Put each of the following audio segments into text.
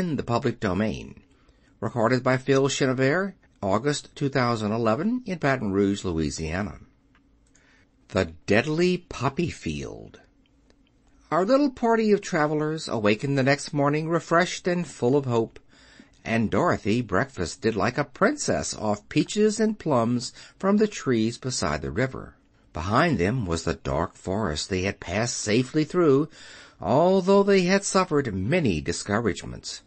in the public domain. Recorded by Phil Chenevert, August 2011, in Baton Rouge, Louisiana. The Deadly Poppy Field. Our little party of travelers awakened the next morning refreshed and full of hope, and Dorothy breakfasted like a princess off peaches and plums from the trees beside the river. Behind them was the dark forest they had passed safely through, although they had suffered many discouragements.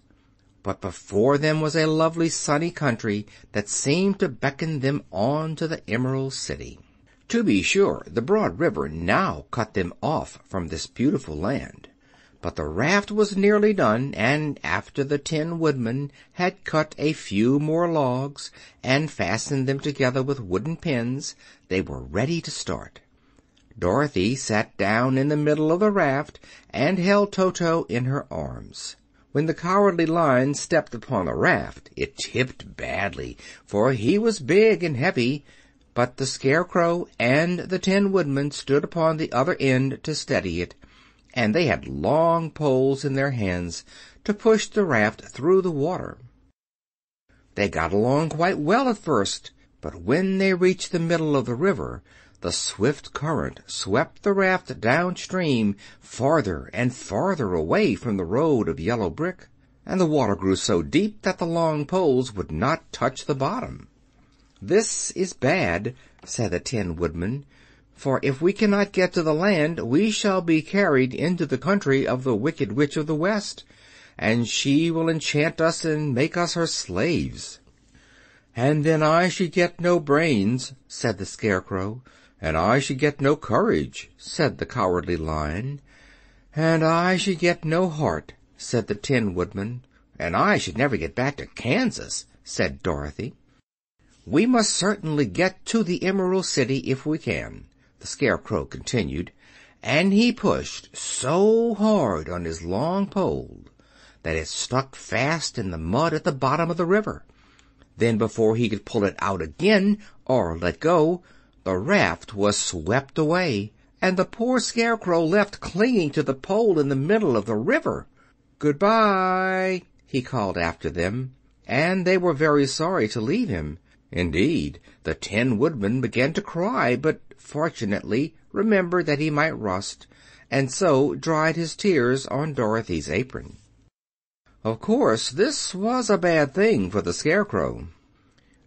But before them was a lovely sunny country that seemed to beckon them on to the Emerald City. To be sure, the broad river now cut them off from this beautiful land. But the raft was nearly done, and after the Tin Woodman had cut a few more logs and fastened them together with wooden pins, they were ready to start. Dorothy sat down in the middle of the raft and held Toto in her arms. When the Cowardly Lion stepped upon the raft, it tipped badly, for he was big and heavy, but the Scarecrow and the Tin Woodman stood upon the other end to steady it, and they had long poles in their hands to push the raft through the water. They got along quite well at first, but when they reached the middle of the river, the swift current swept the raft downstream farther and farther away from the road of yellow brick, and the water grew so deep that the long poles would not touch the bottom. "This is bad," said the Tin Woodman, "for if we cannot get to the land, we shall be carried into the country of the Wicked Witch of the West, and she will enchant us and make us her slaves." "And then I should get no brains," said the Scarecrow. "And I should get no courage," said the Cowardly Lion. "And I should get no heart," said the Tin Woodman. "And I should never get back to Kansas," said Dorothy. "We must certainly get to the Emerald City if we can," the Scarecrow continued, and he pushed so hard on his long pole that it stuck fast in the mud at the bottom of the river. Then, before he could pull it out again or let go, the raft was swept away, and the poor Scarecrow left clinging to the pole in the middle of the river. "Goodbye," he called after them, and they were very sorry to leave him. Indeed, the Tin Woodman began to cry, but fortunately remembered that he might rust, and so dried his tears on Dorothy's apron. Of course, this was a bad thing for the Scarecrow.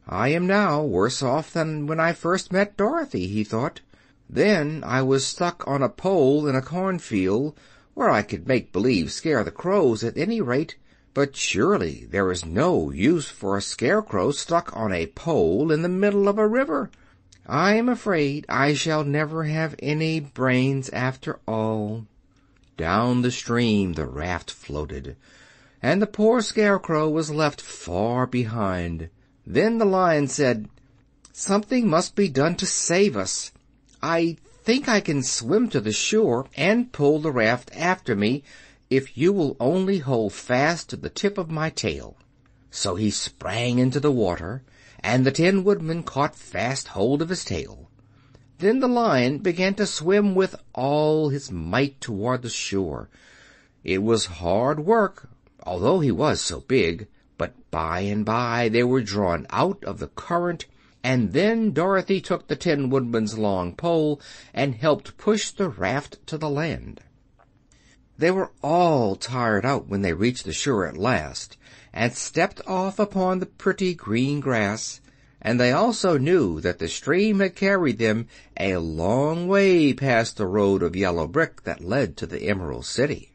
"I am now worse off than when I first met Dorothy," he thought. "Then I was stuck on a pole in a cornfield, where I could make believe scare the crows at any rate. But surely there is no use for a Scarecrow stuck on a pole in the middle of a river. I am afraid I shall never have any brains after all." Down the stream the raft floated, and the poor Scarecrow was left far behind. Then the Lion said, "Something must be done to save us. I think I can swim to the shore and pull the raft after me, if you will only hold fast to the tip of my tail." So he sprang into the water, and the Tin Woodman caught fast hold of his tail. Then the Lion began to swim with all his might toward the shore. It was hard work, although he was so big, but by and by they were drawn out of the current, and then Dorothy took the Tin Woodman's long pole and helped push the raft to the land. They were all tired out when they reached the shore at last, and stepped off upon the pretty green grass, and they also knew that the stream had carried them a long way past the road of yellow brick that led to the Emerald City.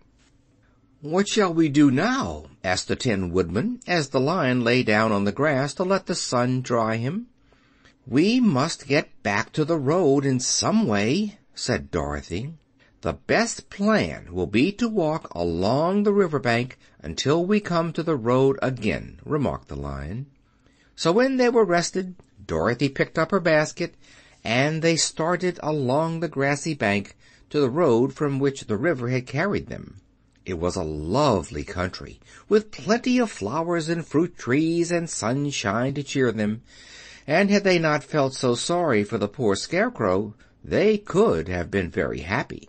"What shall we do now?" asked the Tin Woodman, as the Lion lay down on the grass to let the sun dry him. "We must get back to the road in some way," said Dorothy. "The best plan will be to walk along the river bank until we come to the road again," remarked the Lion. So when they were rested, Dorothy picked up her basket, and they started along the grassy bank to the road from which the river had carried them. It was a lovely country, with plenty of flowers and fruit trees and sunshine to cheer them, and had they not felt so sorry for the poor Scarecrow, they could have been very happy.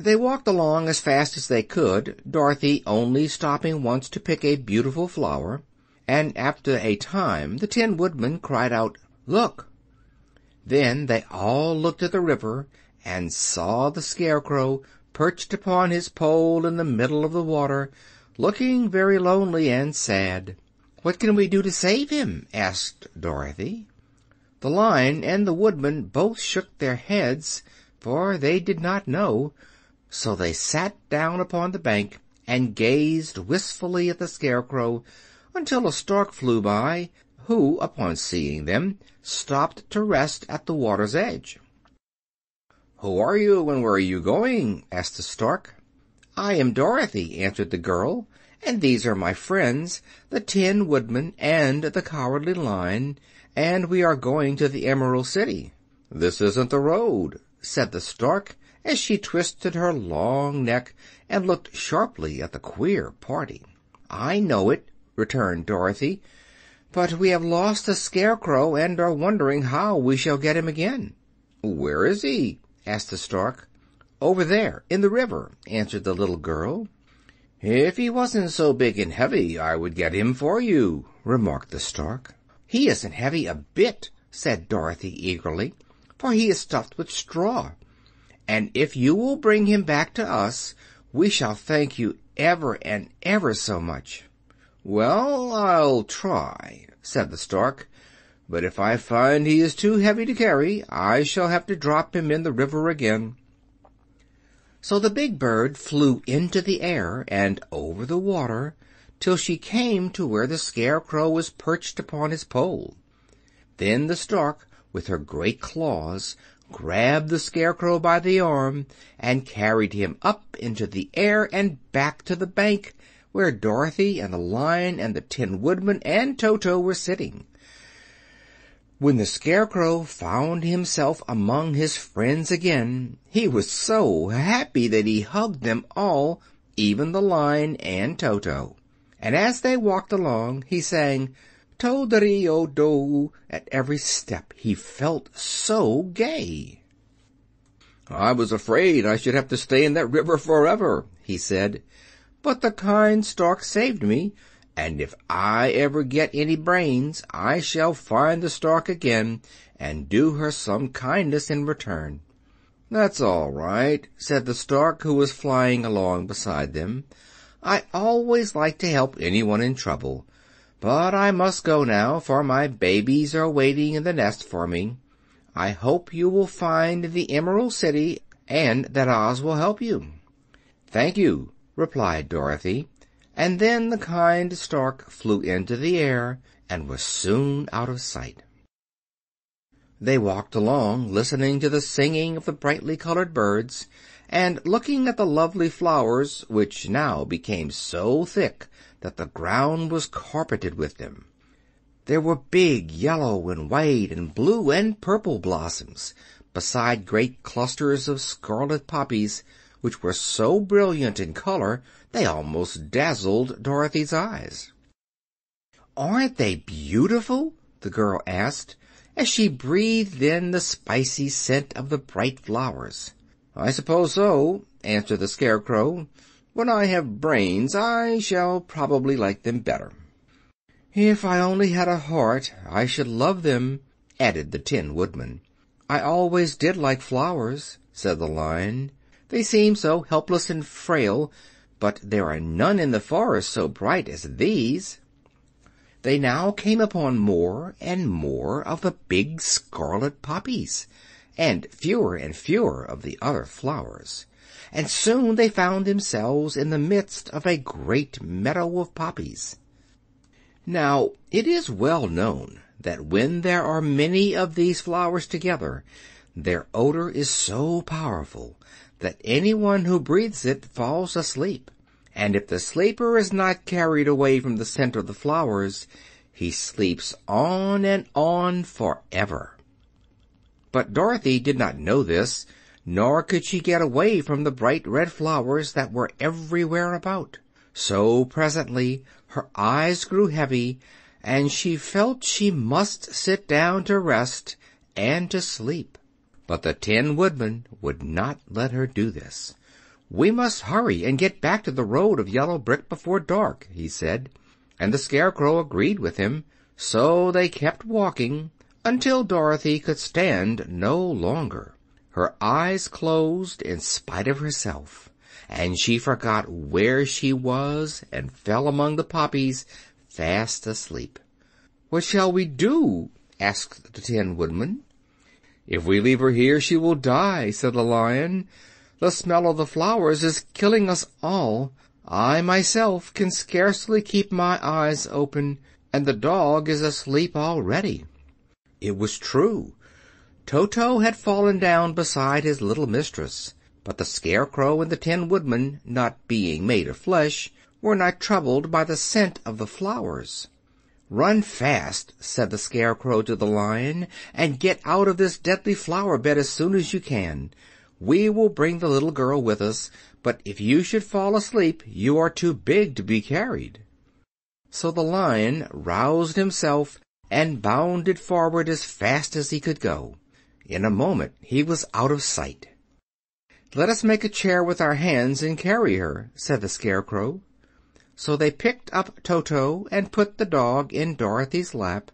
They walked along as fast as they could, Dorothy only stopping once to pick a beautiful flower, and after a time the Tin Woodman cried out, "Look!" Then they all looked at the river and saw the Scarecrow perched upon his pole in the middle of the water, looking very lonely and sad. "What can we do to save him?" asked Dorothy. The Lion and the Woodman both shook their heads, for they did not know, so they sat down upon the bank and gazed wistfully at the Scarecrow until a Stork flew by, who, upon seeing them, stopped to rest at the water's edge. "Who are you, and where are you going?" asked the Stork. "I am Dorothy," answered the girl, "and these are my friends, the Tin Woodman and the Cowardly Lion, and we are going to the Emerald City." "This isn't the road," said the Stork, as she twisted her long neck and looked sharply at the queer party. "I know it," returned Dorothy, "but we have lost the Scarecrow and are wondering how we shall get him again." "Where is he?" asked the Stork. "Over there, in the river," answered the little girl. "If he wasn't so big and heavy, I would get him for you," remarked the Stork. "He isn't heavy a bit," said Dorothy eagerly, "for he is stuffed with straw. And if you will bring him back to us, we shall thank you ever and ever so much." "Well, I'll try," said the Stork, "but if I find he is too heavy to carry, I shall have to drop him in the river again." So the big bird flew into the air and over the water till she came to where the Scarecrow was perched upon his pole. Then the Stork, with her great claws, grabbed the Scarecrow by the arm and carried him up into the air and back to the bank, where Dorothy and the Lion and the Tin Woodman and Toto were sitting. When the Scarecrow found himself among his friends again, he was so happy that he hugged them all, even the Lion and Toto. And as they walked along, he sang "To-de-ri-o-do" at every step. He felt so gay. "I was afraid I should have to stay in that river forever," he said, "but the kind Stork saved me, and if I ever get any brains I shall find the Stork again and do her some kindness in return." "That's all right," said the Stork, who was flying along beside them. "I always like to help anyone in trouble, but I must go now, for my babies are waiting in the nest for me. I hope you will find the Emerald City and that Oz will help you." "Thank you," replied Dorothy, and then the kind Stork flew into the air and was soon out of sight. They walked along, listening to the singing of the brightly colored birds, and looking at the lovely flowers, which now became so thick that the ground was carpeted with them. There were big yellow and white and blue and purple blossoms, beside great clusters of scarlet poppies, which were so brilliant in color they almost dazzled Dorothy's eyes. "Aren't they beautiful?" the girl asked, as she breathed in the spicy scent of the bright flowers. "I suppose so," answered the Scarecrow. "When I have brains I shall probably like them better." "If I only had a heart I should love them," added the Tin Woodman. "I always did like flowers," said the Lion. "They seem so helpless and frail, but there are none in the forest so bright as these." They now came upon more and more of the big scarlet poppies, and fewer of the other flowers, and soon they found themselves in the midst of a great meadow of poppies. Now, it is well known that when there are many of these flowers together, their odor is so powerful that anyone who breathes it falls asleep, and if the sleeper is not carried away from the scent of the flowers, he sleeps on and on forever. But Dorothy did not know this, nor could she get away from the bright red flowers that were everywhere about. So presently her eyes grew heavy, and she felt she must sit down to rest and to sleep. But the Tin Woodman would not let her do this. "We must hurry and get back to the road of yellow brick before dark," he said, and the Scarecrow agreed with him. So they kept walking until Dorothy could stand no longer. Her eyes closed in spite of herself, and she forgot where she was and fell among the poppies, fast asleep. "What shall we do?" asked the Tin Woodman. "If we leave her here, she will die," said the Lion. "The smell of the flowers is killing us all. I myself can scarcely keep my eyes open, and the dog is asleep already." It was true. Toto had fallen down beside his little mistress, but the Scarecrow and the Tin Woodman, not being made of flesh, were not troubled by the scent of the flowers. "Run fast," said the Scarecrow to the Lion, "and get out of this deadly flower bed as soon as you can. We will bring the little girl with us, but if you should fall asleep, you are too big to be carried." So the Lion roused himself and bounded forward as fast as he could go. In a moment he was out of sight. "Let us make a chair with our hands and carry her," said the Scarecrow. So they picked up Toto and put the dog in Dorothy's lap,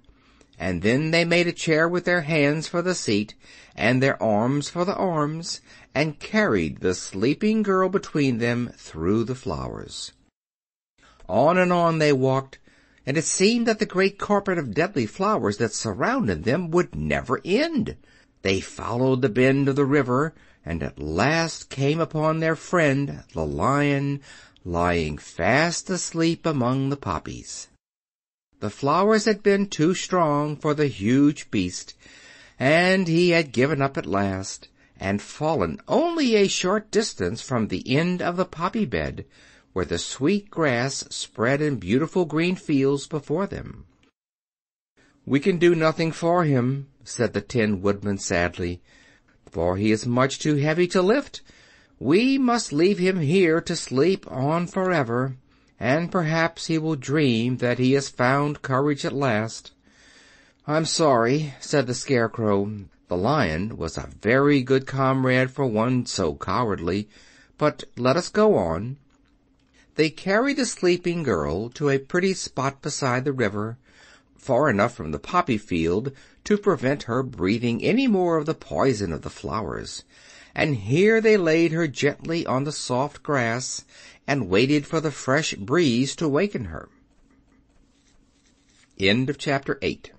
and then they made a chair with their hands for the seat and their arms for the arms, and carried the sleeping girl between them through the flowers. On and on they walked, and it seemed that the great carpet of deadly flowers that surrounded them would never end. They followed the bend of the river, and at last came upon their friend, the Lion, lying fast asleep among the poppies. The flowers had been too strong for the huge beast, and he had given up at last, and fallen only a short distance from the end of the poppy bed, where the sweet grass spread in beautiful green fields before them. "We can do nothing for him," said the Tin Woodman sadly, "for he is much too heavy to lift. We must leave him here to sleep on forever, and perhaps he will dream that he has found courage at last." "I'm sorry," said the Scarecrow. The Lion was a very good comrade for one so cowardly, but let us go on. They carried the sleeping girl to a pretty spot beside the river, far enough from the poppy field to prevent her breathing any more of the poison of the flowers, and here they laid her gently on the soft grass and waited for the fresh breeze to waken her. End of chapter 8.